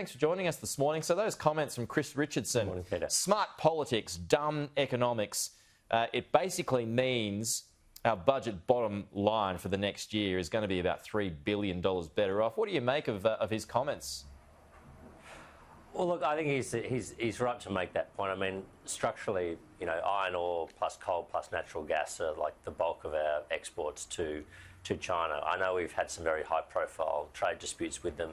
Thanks for joining us this morning. So those comments from Chris Richardson, morning, Peter. Smart politics, dumb economics, it basically means our budget bottom line for the next year is going to be about $3 billion better off. What do you make of his comments? Well, look, I think he's right to make that point. I mean, structurally, iron ore plus coal plus natural gas are like the bulk of our exports to China. I know we've had some very high-profile trade disputes with them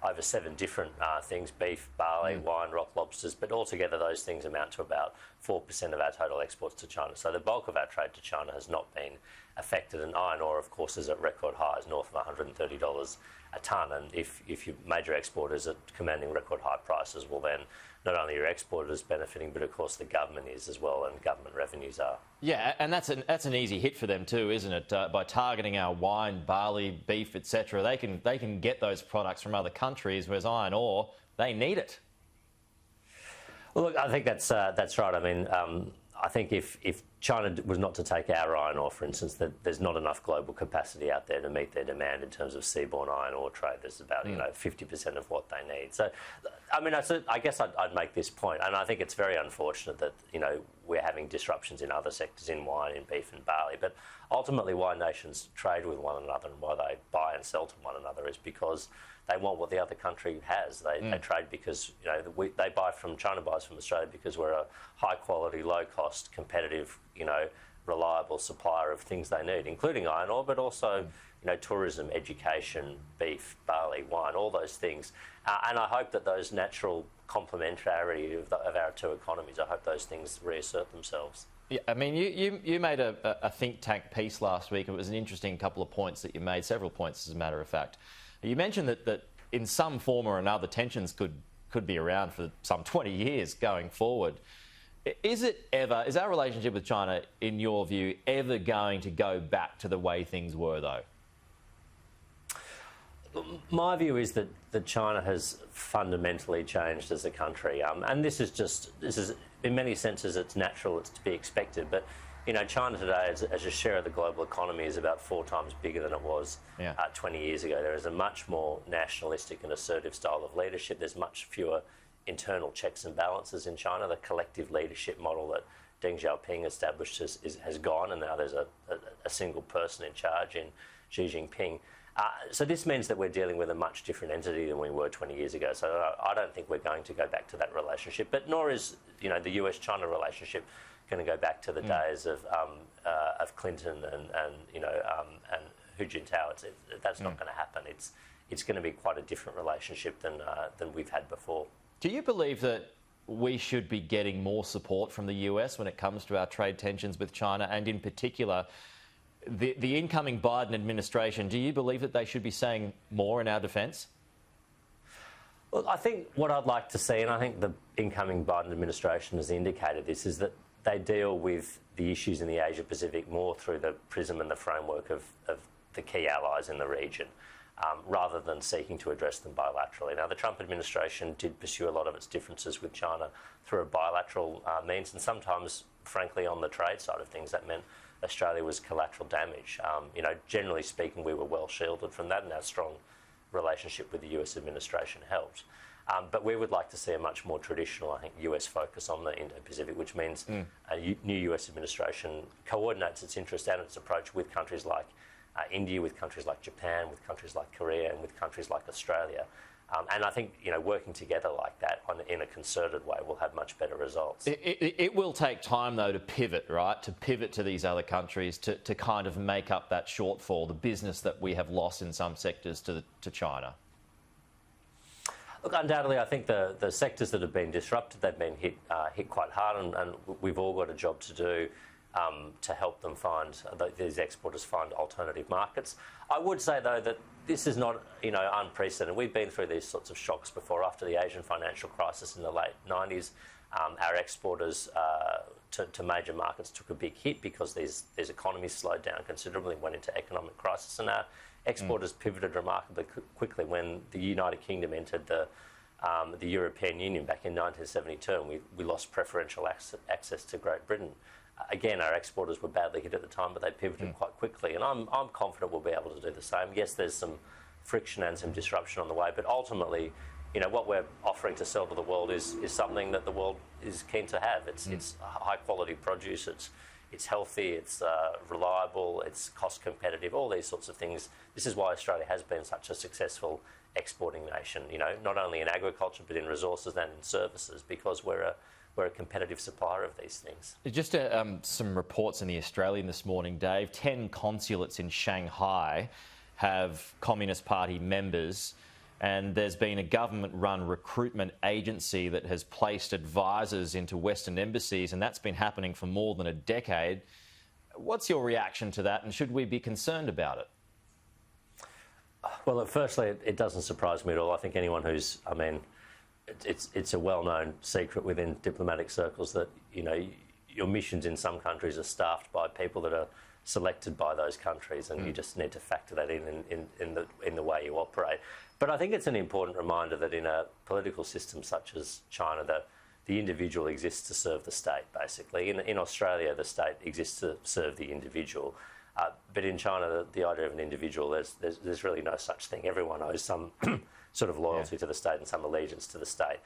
over 7 different things: beef, barley, wine, rock lobsters. But altogether, those things amount to about 4% of our total exports to China. So the bulk of our trade to China has not been affected. And iron ore, of course, is at record highs, north of $130 a tonne. And if your major exporters are commanding record high prices, well then not only your exporters benefiting, but of course the government is as well, and government revenues are. Yeah, and that's an easy hit for them too, isn't it? By targeting our wine, barley, beef, etc., they can get those products from other countries, whereas iron ore, they need it. Well, look, I think that's right. I mean, I think if China was not to take our iron ore, for instance, that there's not enough global capacity out there to meet their demand in terms of seaborne iron ore trade. There's about 50% of what they need. So, I mean, I guess I'd make this point, and I think it's very unfortunate that we're having disruptions in other sectors, in wine, in beef, and barley. But ultimately, why nations trade with one another and why they buy and sell to one another is because they want what the other country has. They trade because they buy from China, buys from Australia because we're a high quality, low cost, competitive, reliable supplier of things they need, including iron ore, but also tourism, education, beef, barley, wine, all those things. And I hope that those natural complementarity of our two economies, I hope those things reassert themselves. Yeah, I mean, you made a think tank piece last week. It was an interesting couple of points that you made, several points as a matter of fact. You mentioned that in some form or another tensions could be around for some 20 years going forward. Is our relationship with China, in your view, ever going to go back to the way things were, though? My view is that China has fundamentally changed as a country, and this is in many senses it's natural, it's to be expected. But China today, as a share of the global economy, is about 4 times bigger than it was 20 years ago. There is a much more nationalistic and assertive style of leadership. There's much fewer internal checks and balances in China. The collective leadership model that Deng Xiaoping established has gone, and now there's a single person in charge in Xi Jinping. So this means that we're dealing with a much different entity than we were 20 years ago. So I don't think we're going to go back to that relationship. But nor is the US-China relationship going to go back to the days of Clinton and Hu Jintao. That's not going to happen. It's going to be quite a different relationship than we've had before. Do you believe that we should be getting more support from the US when it comes to our trade tensions with China, and in particular the incoming Biden administration? Do you believe that they should be saying more in our defence? Well, I think what I'd like to see, and I think the incoming Biden administration has indicated this, is that they deal with the issues in the Asia-Pacific more through the prism and the framework of the key allies in the region, rather than seeking to address them bilaterally. Now, the Trump administration did pursue a lot of its differences with China through a bilateral means, and sometimes, frankly, on the trade side of things, that meant Australia was collateral damage. Generally speaking, we were well shielded from that, and our strong relationship with the US administration helped. But we would like to see a much more traditional, I think, US focus on the Indo-Pacific, which means a new US administration coordinates its interest and its approach with countries like India, with countries like Japan, with countries like Korea, and with countries like Australia. And I think, working together like that in a concerted way will have much better results. It will take time, though, to pivot, right? To pivot to these other countries to kind of make up that shortfall, the business that we have lost in some sectors to China. Look, undoubtedly, I think the sectors that have been disrupted, they've been hit quite hard, and we've all got a job to do to help them these exporters find alternative markets. I would say, though, that this is not, unprecedented. We've been through these sorts of shocks before. After the Asian financial crisis in the late 90s, our exporters to major markets took a big hit because these economies slowed down considerably, went into economic crisis, and our exporters pivoted remarkably quickly when the United Kingdom entered the European Union back in 1972, and we lost preferential access to Great Britain. Again, our exporters were badly hit at the time, but they pivoted quite quickly, and I'm confident we'll be able to do the same. Yes, there's some friction and some disruption on the way, but ultimately, what we're offering to sell to the world is something that the world is keen to have. It's high quality produce, it's healthy, it's reliable, it's cost competitive, all these sorts of things. This is why Australia has been such a successful exporting nation, not only in agriculture but in resources and in services, because we're a competitive supplier of these things. Just some reports in The Australian this morning, Dave. 10 consulates in Shanghai have Communist Party members, and there's been a government-run recruitment agency that has placed advisors into Western embassies, and that's been happening for more than a decade. What's your reaction to that, and should we be concerned about it? Well, firstly, it doesn't surprise me at all. I think anyone who's, it's a well-known secret within diplomatic circles that, your missions in some countries are staffed by people that are selected by those countries, and you just need to factor that in the way you operate. But I think it's an important reminder that in a political system such as China, the individual exists to serve the state, basically. In Australia, the state exists to serve the individual. But in China, the idea of an individual, there's really no such thing. Everyone owes some sort of loyalty to the state and some allegiance to the state.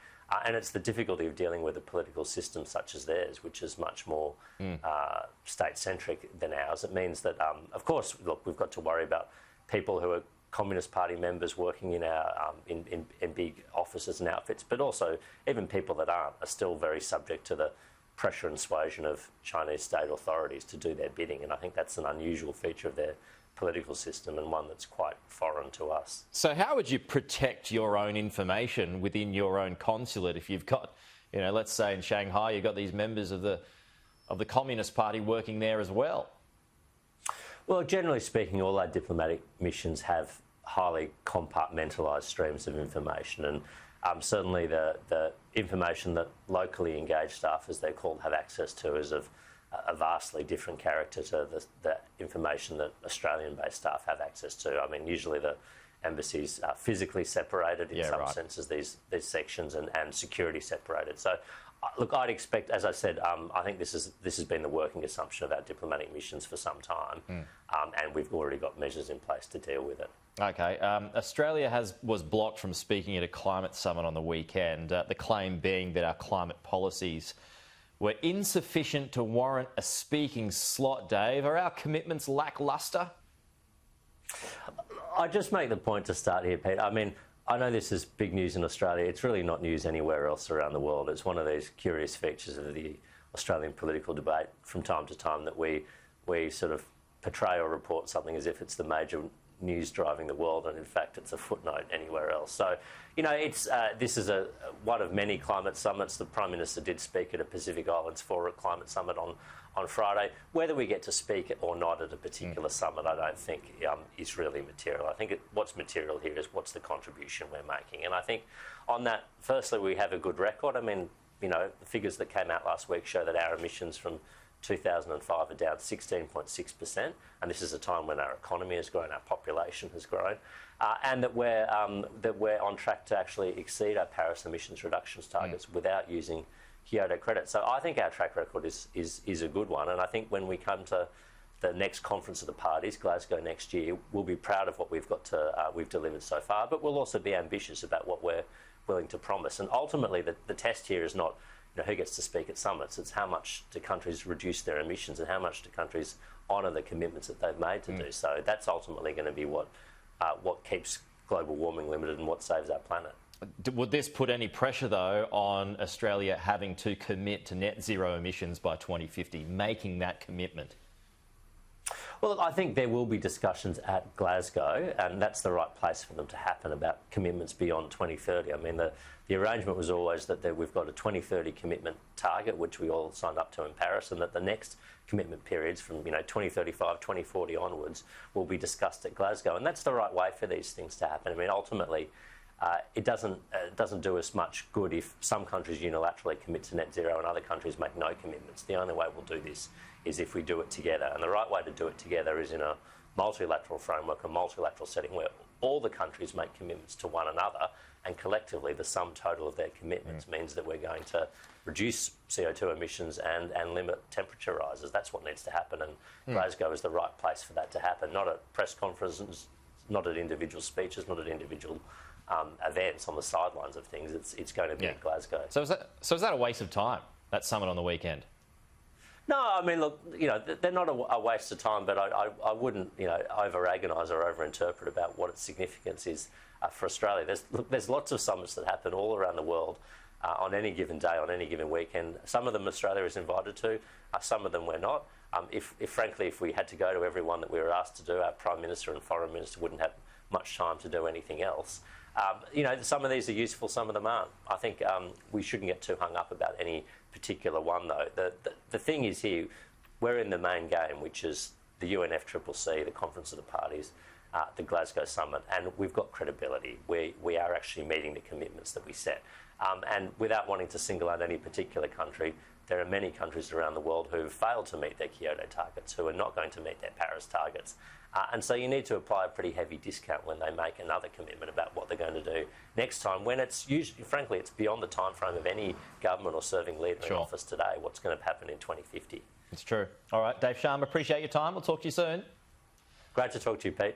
And it's the difficulty of dealing with a political system such as theirs, which is much more state-centric than ours. It means that, of course, look, we've got to worry about people who are Communist Party members working in our in big offices and outfits, but also even people that aren't are still very subject to the pressure and suasion of Chinese state authorities to do their bidding. And I think that's an unusual feature of their political system and one that's quite foreign to us. So how would you protect your own information within your own consulate if you've got, let's say in Shanghai, you've got these members of the Communist Party working there as well? Well, generally speaking, all our diplomatic missions have highly compartmentalised streams of information, and certainly the information that locally engaged staff, as they're called, have access to is of a vastly different character to the information that Australian-based staff have access to. Usually the embassies are physically separated in some senses, these sections, and security separated. So, look, I'd expect, as I said, I think this has been the working assumption of our diplomatic missions for some time, and we've already got measures in place to deal with it. Okay. Australia was blocked from speaking at a climate summit on the weekend, the claim being that our climate policies were insufficient to warrant a speaking slot, Dave. Are our commitments lacklustre? I just make the point to start here, Pete. I know this is big news in Australia. It's really not news anywhere else around the world. It's one of these curious features of the Australian political debate from time to time that we sort of portray or report something as if it's the major news driving the world, and in fact it's a footnote anywhere else. So, this is one of many climate summits. The Prime Minister did speak at a Pacific Islands Forum climate summit on Friday. Whether we get to speak or not at a particular summit, I don't think is really material. I think what's material here is what's the contribution we're making. And I think on that, firstly, we have a good record. The figures that came out last week show that our emissions from 2005 are down 16.6%, and this is a time when our economy has grown, our population has grown, and that we're on track to actually exceed our Paris emissions reductions targets without using Kyoto credit. So I think our track record is a good one, and I think when we come to the next conference of the parties, Glasgow next year, we'll be proud of what we've delivered so far, but we'll also be ambitious about what we're willing to promise. And ultimately, the test here is not who gets to speak at summits. It's how much do countries reduce their emissions and how much do countries honour the commitments that they've made to do so. That's ultimately going to be what keeps global warming limited and what saves our planet. Would this put any pressure, though, on Australia having to commit to net zero emissions by 2050, making that commitment? Well, I think there will be discussions at Glasgow, and that's the right place for them to happen, about commitments beyond 2030. The arrangement was always that we've got a 2030 commitment target, which we all signed up to in Paris, and that the next commitment periods from 2035, 2040 onwards will be discussed at Glasgow. And that's the right way for these things to happen. Ultimately, it doesn't do us much good if some countries unilaterally commit to net zero and other countries make no commitments. The only way we'll do this is if we do it together. And the right way to do it together is in a multilateral framework, a multilateral setting where all the countries make commitments to one another, and collectively the sum total of their commitments means that we're going to reduce CO2 emissions and limit temperature rises. That's what needs to happen, and Glasgow is the right place for that to happen, not at press conferences, not at individual speeches, not at individual events on the sidelines of things. It's going to be in Glasgow. So is that a waste of time, that summit on the weekend? No, I mean, look, they're not a waste of time, but I wouldn't, over-agonise or over-interpret about what its significance is for Australia. There's lots of summits that happen all around the world on any given day, on any given weekend. Some of them Australia is invited to, some of them we're not. Frankly, if we had to go to every one that we were asked to do, our Prime Minister and Foreign Minister wouldn't have much time to do anything else. Some of these are useful, some of them aren't. I think we shouldn't get too hung up about any particular one, though. The thing is here, we're in the main game, which is the UNFCCC, the Conference of the Parties, the Glasgow Summit, and we've got credibility. We are actually meeting the commitments that we set. And without wanting to single out any particular country, there are many countries around the world who have failed to meet their Kyoto targets, who are not going to meet their Paris targets. And so you need to apply a pretty heavy discount when they make another commitment about what they're going to do next time, when it's usually, frankly, it's beyond the time frame of any government or serving leader in office today, what's going to happen in 2050. It's true. All right, Dave Sharma, appreciate your time. We'll talk to you soon. Great to talk to you, Pete.